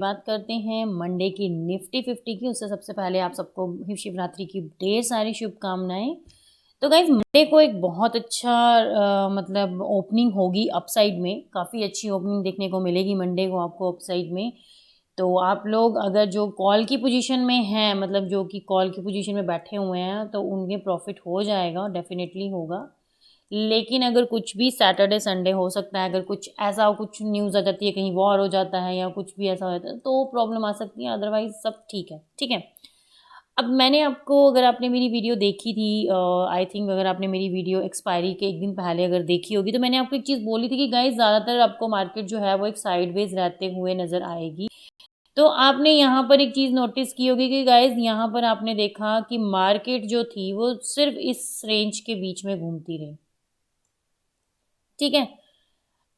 बात करते हैं मंडे की निफ्टी 50 की। उससे सबसे पहले आप सबको शिवरात्रि की ढेर सारी शुभकामनाएं। तो गाइज मंडे को एक बहुत अच्छा मतलब ओपनिंग होगी अपसाइड में, काफ़ी अच्छी ओपनिंग देखने को मिलेगी मंडे को आपको अपसाइड में। तो आप लोग अगर जो कॉल की पोजीशन में हैं, मतलब जो कि कॉल की पोजीशन में बैठे हुए हैं, तो उनके प्रॉफिट हो जाएगा, डेफिनेटली होगा। लेकिन अगर कुछ भी सैटरडे संडे हो सकता है, अगर कुछ ऐसा कुछ न्यूज़ आ जाती है, कहीं वॉर हो जाता है या कुछ भी ऐसा हो जाता है, तो प्रॉब्लम आ सकती है। अदरवाइज सब ठीक है, ठीक है। अब मैंने आपको, अगर आपने मेरी वीडियो देखी थी, आई थिंक अगर आपने मेरी वीडियो एक्सपायरी के एक दिन पहले अगर देखी होगी, तो मैंने आपको एक चीज़ बोली थी कि गाइस ज़्यादातर आपको मार्केट जो है वो एक साइडवेज रहते हुए नज़र आएगी। तो आपने यहाँ पर एक चीज़ नोटिस की होगी कि गाइस यहाँ पर आपने देखा कि मार्केट जो थी वो सिर्फ इस रेंज के बीच में घूमती रही, ठीक है।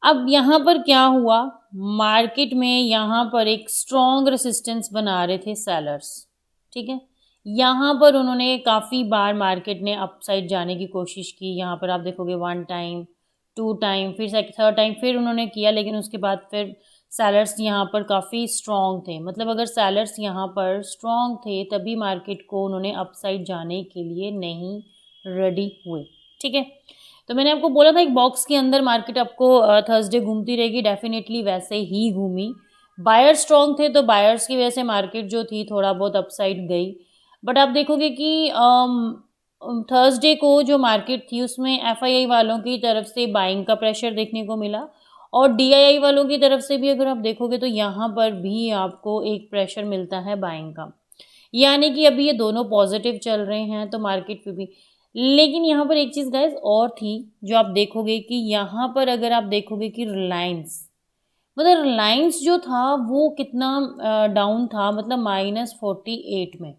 अब यहाँ पर क्या हुआ, मार्केट में यहाँ पर एक स्ट्रॉन्ग रेसिस्टेंस बना रहे थे सेलर्स, ठीक है। यहाँ पर उन्होंने काफ़ी बार मार्केट ने अपसाइड जाने की कोशिश की। यहाँ पर आप देखोगे 1 टाइम, 2 टाइम, फिर थर्ड टाइम फिर उन्होंने किया, लेकिन उसके बाद फिर सेलर्स यहाँ पर काफ़ी स्ट्रॉन्ग थे। मतलब अगर सेलर्स यहाँ पर स्ट्रॉन्ग थे तभी मार्केट को उन्होंने अपसाइड जाने के लिए नहीं रेडी हुए, ठीक है। तो मैंने आपको बोला था एक बॉक्स के अंदर मार्केट आपको थर्सडे घूमती रहेगी, डेफिनेटली वैसे ही घूमी। बायर स्ट्रॉन्ग थे तो बायर्स की वजह से मार्केट जो थी थोड़ा बहुत अपसाइड गई। बट आप देखोगे कि थर्सडे को जो मार्केट थी उसमें एफआईआई वालों की तरफ से बाइंग का प्रेशर देखने को मिला, और डीआईआई वालों की तरफ से भी अगर आप देखोगे तो यहाँ पर भी आपको एक प्रेशर मिलता है बाइंग का। यानी कि अभी ये दोनों पॉजिटिव चल रहे हैं, तो मार्केट पे भी। लेकिन यहाँ पर एक चीज़ गाइस और थी जो आप देखोगे कि यहाँ पर अगर आप देखोगे कि रिलायंस, मतलब रिलायंस जो था वो कितना डाउन था, मतलब -48 में,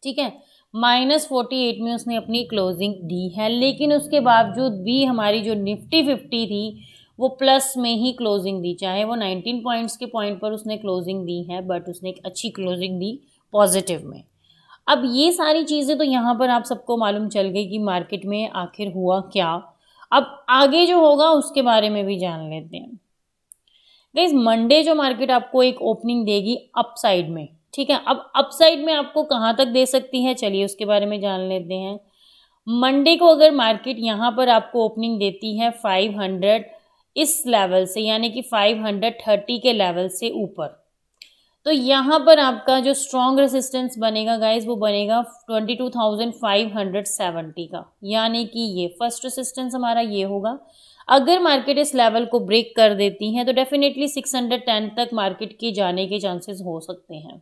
ठीक है। -48 में उसने अपनी क्लोजिंग दी है, लेकिन उसके बावजूद भी हमारी जो निफ्टी 50 थी वो प्लस में ही क्लोजिंग दी। चाहे वो 19 पॉइंट्स के पॉइंट पर उसने क्लोजिंग दी है, बट उसने एक अच्छी क्लोजिंग दी पॉजिटिव में। अब ये सारी चीज़ें तो यहाँ पर आप सबको मालूम चल गई कि मार्केट में आखिर हुआ क्या। अब आगे जो होगा उसके बारे में भी जान लेते हैं। गाइस मंडे जो मार्केट आपको एक ओपनिंग देगी अपसाइड में, ठीक है। अब अपसाइड में आपको कहाँ तक दे सकती है, चलिए उसके बारे में जान लेते हैं। मंडे को अगर मार्केट यहाँ पर आपको ओपनिंग देती है 500 इस लेवल से, यानी कि 530 के लेवल से ऊपर, तो यहाँ पर आपका जो स्ट्रॉन्ग रेसिस्टेंस बनेगा गाइस वो बनेगा 22,570 का। यानी कि ये फर्स्ट रेसिस्टेंस हमारा ये होगा। अगर मार्केट इस लेवल को ब्रेक कर देती है तो डेफिनेटली 610 तक मार्केट के जाने के चांसेस हो सकते हैं।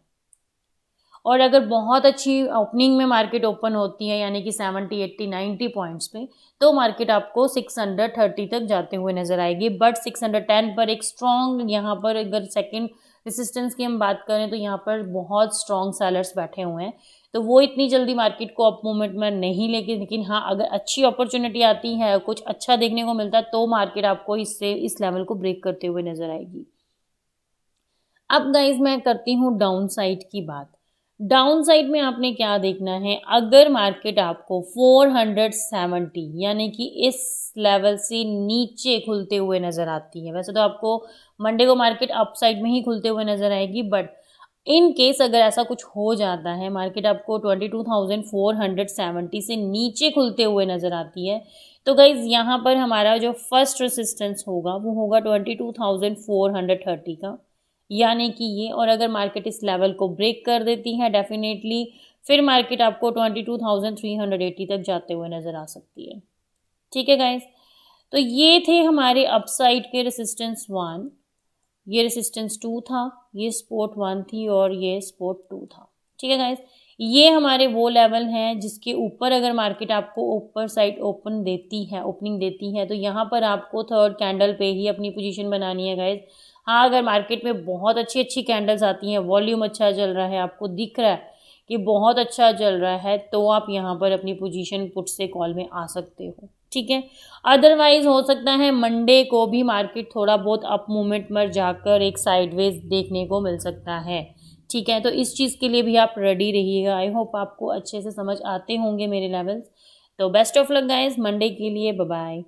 और अगर बहुत अच्छी ओपनिंग में मार्केट ओपन होती है, यानी कि 70, 80, 90 पॉइंट्स पे, तो मार्केट आपको 630 तक जाते हुए नजर आएगी। बट 610 पर एक स्ट्रॉन्ग, यहाँ पर अगर सेकंड रेसिस्टेंस की हम बात करें तो यहाँ पर बहुत स्ट्रॉन्ग सेलर्स बैठे हुए हैं, तो वो इतनी जल्दी मार्केट को अप मूवमेंट में नहीं लेके, लेकिन हाँ अगर अच्छी अपॉर्चुनिटी आती है, कुछ अच्छा देखने को मिलता है, तो मार्केट आपको इससे इस लेवल को ब्रेक करते हुए नजर आएगी। अब गाइज मैं करती हूँ डाउन साइड की बात। डाउन साइड में आपने क्या देखना है, अगर मार्केट आपको 470 यानी कि इस लेवल से नीचे खुलते हुए नजर आती है, वैसे तो आपको मंडे को मार्केट अप साइड में ही खुलते हुए नजर आएगी, बट इन केस अगर ऐसा कुछ हो जाता है, मार्केट आपको 22,470 से नीचे खुलते हुए नजर आती है, तो गाइज यहाँ पर हमारा जो फर्स्ट रेसिस्टेंस होगा वो होगा 22,430 का, यानी कि ये। और अगर मार्केट इस लेवल को ब्रेक कर देती है डेफिनेटली फिर मार्केट आपको 22,380 तक जाते हुए नजर आ सकती है, ठीक है गाइस। तो ये थे हमारे अपसाइड के रेसिस्टेंस 1, ये रेसिस्टेंस 2 था, ये सपोर्ट 1 थी और ये सपोर्ट 2 था, ठीक है गाइस। ये हमारे वो लेवल हैं जिसके ऊपर अगर मार्केट आपको ऊपर साइड ओपन देती है, ओपनिंग देती है, तो यहाँ पर आपको थर्ड कैंडल पे ही अपनी पोजीशन बनानी है गाइस। हाँ अगर मार्केट में बहुत अच्छी अच्छी कैंडल्स आती हैं, वॉल्यूम अच्छा चल रहा है, आपको दिख रहा है कि बहुत अच्छा चल रहा है, तो आप यहाँ पर अपनी पोजीशन पुट से कॉल में आ सकते हो, ठीक है। अदरवाइज हो सकता है मंडे को भी मार्केट थोड़ा बहुत अप मूवमेंट में जाकर एक साइडवेज देखने को मिल सकता है, ठीक है। तो इस चीज़ के लिए भी आप रेडी रहिएगा। आई होप आपको अच्छे से समझ आते होंगे मेरे लेवल्स। तो best of luck guys Monday के लिए, बाय बाय।